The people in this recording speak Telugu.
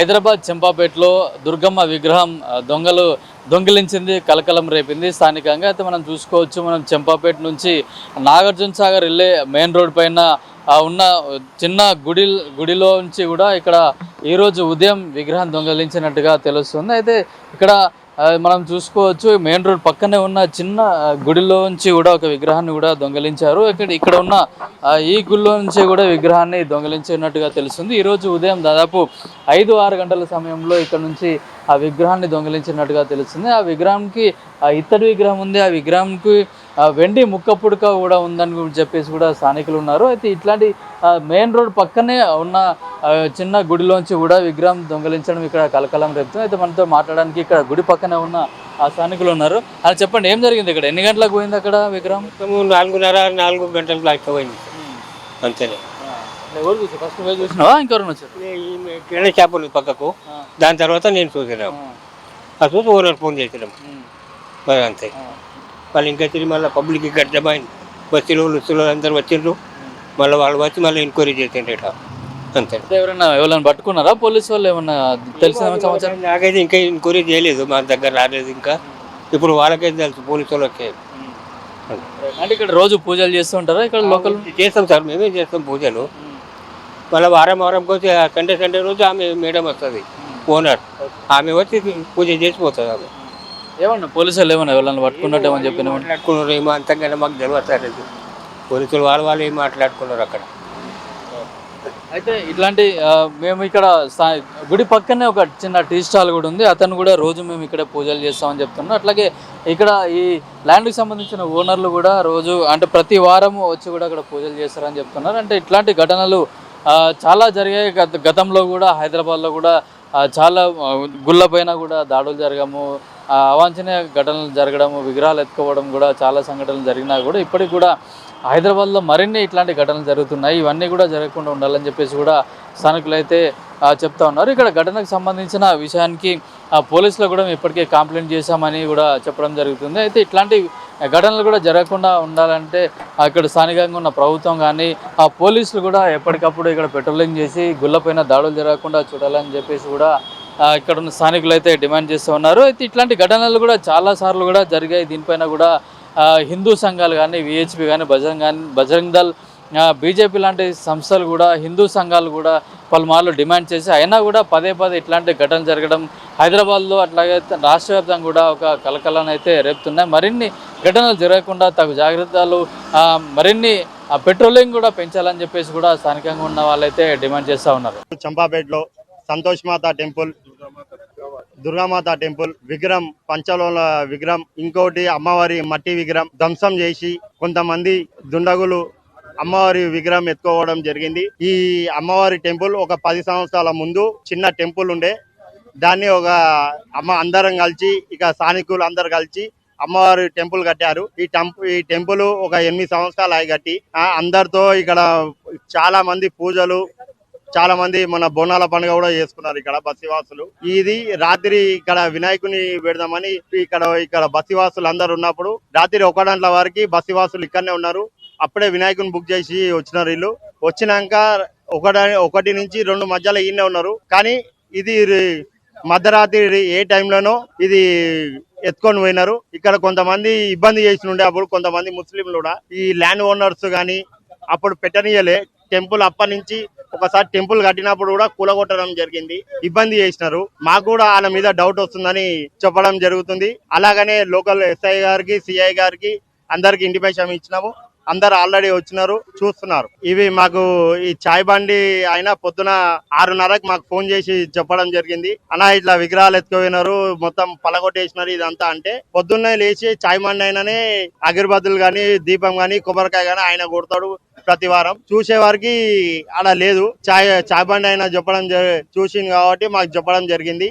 హైదరాబాద్ చెంపాపేటలో దుర్గమ్మ విగ్రహం దొంగిలించింది, కలకలం రేపింది స్థానికంగా. అయితే మనం చూసుకోవచ్చు, మనం చెంపాపేట నుంచి నాగార్జున సాగర్ వెళ్ళే మెయిన్ రోడ్ పైన ఉన్న చిన్న గుడిలో నుంచి కూడా ఇక్కడ ఈరోజు ఉదయం విగ్రహం దొంగిలించినట్టుగా తెలుస్తుంది. అయితే ఇక్కడ మనం చూసుకోవచ్చు, మెయిన్ రోడ్ పక్కనే ఉన్న చిన్న గుడిలో నుంచి కూడా ఒక విగ్రహాన్ని కూడా దొంగిలించారు. ఇక్కడ ఉన్న ఈ గుడిలో నుంచి కూడా విగ్రహాన్ని దొంగిలించినట్టుగా తెలుస్తుంది. ఈరోజు ఉదయం దాదాపు 5-6 గంటల సమయంలో ఇక్కడ నుంచి ఆ విగ్రహాన్ని దొంగిలించినట్టుగా తెలుస్తుంది. ఆ విగ్రహానికి ఇత్తడి విగ్రహం ఉంది, ఆ విగ్రహానికి వెండి ముక్క పుడక కూడా ఉందని చెప్పేసి కూడా స్థానికులు ఉన్నారు. అయితే ఇట్లాంటి మెయిన్ రోడ్ పక్కనే ఉన్న చిన్న గుడిలోంచి కూడా విగ్రహం దొంగిలించడం ఇక్కడ కలకలం రేపుతుంది. అయితే మనతో మాట్లాడడానికి ఇక్కడ గుడి పక్కనే ఉన్న ఆ స్థానికులు ఉన్నారు. అది చెప్పండి, ఏం జరిగింది ఇక్కడ? ఎన్ని గంటలకు పోయింది అక్కడ విగ్రహం? 4:30-4 గంటలకు లాక్ పోయింది అంతేనే. ఎవరు చూసి ఫస్ట్ పోయి చూసినావా, ఇంకెవరు వచ్చారు? కిరాణా షాప్ ఉంది పక్కకు, దాని తర్వాత నేను చూసినాం. ఆ చూసి ఓనర్ ఫోన్ చేసినాం మరి అంతే. వాళ్ళు ఇంకా తిరిగి మళ్ళీ పబ్లిక్ గడ్డమైంది, బస్సులు అందరు వచ్చిండ్రు. మళ్ళీ వాళ్ళు వచ్చి మళ్ళీ ఎంక్వైరీ చేసిండ్రు ఇట్లా అంతే. ఎవరైనా పట్టుకున్నారా పోలీసు వాళ్ళు? ఏమన్నా తెలిసిన సమాచారం? నాకైతే ఇంకా ఎంక్వైరీ చేయలేదు, మా దగ్గర రాలేదు ఇంకా. ఇప్పుడు వాళ్ళకైతే తెలుసు, పోలీసు వాళ్ళకే. అంటే ఇక్కడ రోజు పూజలు చేస్తూ ఉంటారా ఇక్కడ లోకల్? చేస్తాం సార్, మేమే చేస్తాం పూజలు. మళ్ళీ వారం వచ్చి సండే రోజు ఆమె మేడం వస్తుంది, ఓనర్. ఆమె వచ్చి పూజ చేసిపోతుంది ఆమె. ఏమన్నా పోలీసు వాళ్ళు ఏమన్నా ఎవరైనా పట్టుకున్నట్టు ఏమని చెప్పిన మాట్లాడుకున్నారు ఏమో, అంతగానే మాకు తెలియదు. పోలీసులు వాళ్ళు ఏం మాట్లాడుకున్నారు అక్కడ. అయితే ఇట్లాంటి మేము ఇక్కడ గుడి పక్కనే ఒక చిన్న టీ స్టాల్ కూడా ఉంది. అతను కూడా రోజు మేము ఇక్కడ పూజలు చేస్తామని చెప్తున్నాం. అట్లాగే ఇక్కడ ఈ ల్యాండ్కి సంబంధించిన ఓనర్లు కూడా రోజు అంటే ప్రతి వారం వచ్చి కూడా అక్కడ పూజలు చేస్తారని చెప్తున్నారు. అంటే ఇట్లాంటి ఘటనలు చాలా జరిగాయి. గతంలో కూడా హైదరాబాద్లో కూడా చాలా గుళ్ళ పైన కూడా దాడులు జరగము, అవాంఛనీయ ఘటనలు జరగడము, విగ్రహాలు ఎత్తుకోవడం కూడా చాలా సంఘటనలు జరిగినా కూడా ఇప్పటికి కూడా హైదరాబాద్లో మరిన్ని ఇట్లాంటి ఘటనలు జరుగుతున్నాయి. ఇవన్నీ కూడా జరగకుండా ఉండాలని చెప్పేసి కూడా స్థానికులు అయితే చెప్తా ఉన్నారు. ఇక్కడ ఘటనకు సంబంధించిన విషయానికి పోలీసులు కూడా ఇప్పటికే కంప్లైంట్ చేశామని కూడా చెప్పడం జరుగుతుంది. అయితే ఇట్లాంటి ఘటనలు కూడా జరగకుండా ఉండాలంటే ఇక్కడ స్థానికంగా ఉన్న ప్రభుత్వం కానీ ఆ పోలీసులు కూడా ఎప్పటికప్పుడు ఇక్కడ పెట్రోలింగ్ చేసి గుళ్ళపైన దాడులు జరగకుండా చూడాలని చెప్పేసి కూడా ఇక్కడ ఉన్న స్థానికులు అయితే డిమాండ్ చేస్తూ ఉన్నారు. అయితే ఇట్లాంటి ఘటనలు కూడా చాలాసార్లు కూడా జరిగాయి. దీనిపైన కూడా హిందూ సంఘాలు కానీ, విహెచ్పి కానీ, బజరంగ్ దళ్, బీజేపీ లాంటి సంస్థలు కూడా, హిందూ సంఘాలు కూడా పలుమార్లు డిమాండ్ చేసి అయినా కూడా పదే ఇట్లాంటి ఘటనలు జరగడం హైదరాబాద్లో అట్లాగే రాష్ట్ర వ్యాప్తంగా కూడా ఒక కలకలాన్ని అయితే రేపుతున్నాయి. మరిన్ని ఘటనలు జరగకుండా తగు జాగ్రత్తలు, మరిన్ని పెట్రోలింగ్ కూడా పెంచాలని చెప్పేసి కూడా స్థానికంగా ఉన్న వాళ్ళైతే డిమాండ్ చేస్తూ ఉన్నారు. చంపాపేటలో సంతోష్ మాత టెంపుల్, దుర్గామాత టెంపుల్ విగ్రహం, పంచలోల విగ్రహం, ఇంకోటి అమ్మవారి మట్టి విగ్రహం ధ్వంసం చేసి కొంతమంది దుండగులు అమ్మవారి విగ్రహం ఎత్తుకోవడం జరిగింది. ఈ అమ్మవారి టెంపుల్ ఒక 10 సంవత్సరాల ముందు చిన్న టెంపుల్ ఉండే, దాన్ని ఒక అందరం కలిసి ఇక స్థానికులు అందరు కలిసి అమ్మవారి టెంపుల్ కట్టారు. ఈ టెంపుల్ ఒక 8 సంవత్సరాలు అయి కట్టి అందరితో ఇక్కడ చాలా మంది పూజలు, చాలా మంది మన బోనాల పండుగ కూడా చేసుకున్నారు ఇక్కడ బస్సివాసులు. ఇది రాత్రి ఇక్కడ వినాయకుని పెడదామని ఇక్కడ బస్సివాసులు అందరు ఉన్నప్పుడు రాత్రి 1 గంటల వరకు బస్సివాసులు ఇక్కడనే ఉన్నారు. అప్పుడే వినాయకుని బుక్ చేసి వచ్చినారు. వీళ్ళు వచ్చినాక 1 నుంచి 2 మధ్యలో ఈయనే ఉన్నారు. కానీ ఇది మధ్యరాత్రి ఏ టైంలోనో ఇది ఎత్తుకొని పోయినారు. ఇక్కడ కొంతమంది ఇబ్బంది చేసినుండే, అప్పుడు కొంతమంది ముస్లింలు కూడా ఈ ల్యాండ్ ఓనర్స్ గాని అప్పుడు పెట్టనీయలే టెంపుల్. అప్పటి నుంచి ఒకసారి టెంపుల్ కట్టినప్పుడు కూడా కూలగొట్టడం జరిగింది, ఇబ్బంది చేసినారు. మాకు కూడా వాళ్ళ మీద డౌట్ వస్తుందని చెప్పడం జరుగుతుంది. అలాగనే లోకల్ ఎస్ఐ గారికి, సిఐ గారికి అందరికి ఇంటిమేషన్ ఇచ్చినాము. అందరు ఆల్రెడీ వచ్చినారు, చూస్తున్నారు. ఇవి మాకు ఈ చాయ్ బండి ఆయన పొద్దున 6:30కి మాకు ఫోన్ చేసి చెప్పడం జరిగింది, అన్నా ఇట్లా విగ్రహాలు ఎత్తుకుపోయినారు, మొత్తం పలగొట్టేసినారు ఇదంతా. అంటే పొద్దున్నే లేచి చాయ్ బండి అయిననే అగరబత్తులు గాని, దీపం గాని, కొబ్బరికాయ గాని ఆయన కొడతాడు ప్రతి వారం. చూసే వారికి అలా లేదు, చాయ్ బండి అయినా చెప్పడం చూసింది కాబట్టి మాకు చెప్పడం జరిగింది.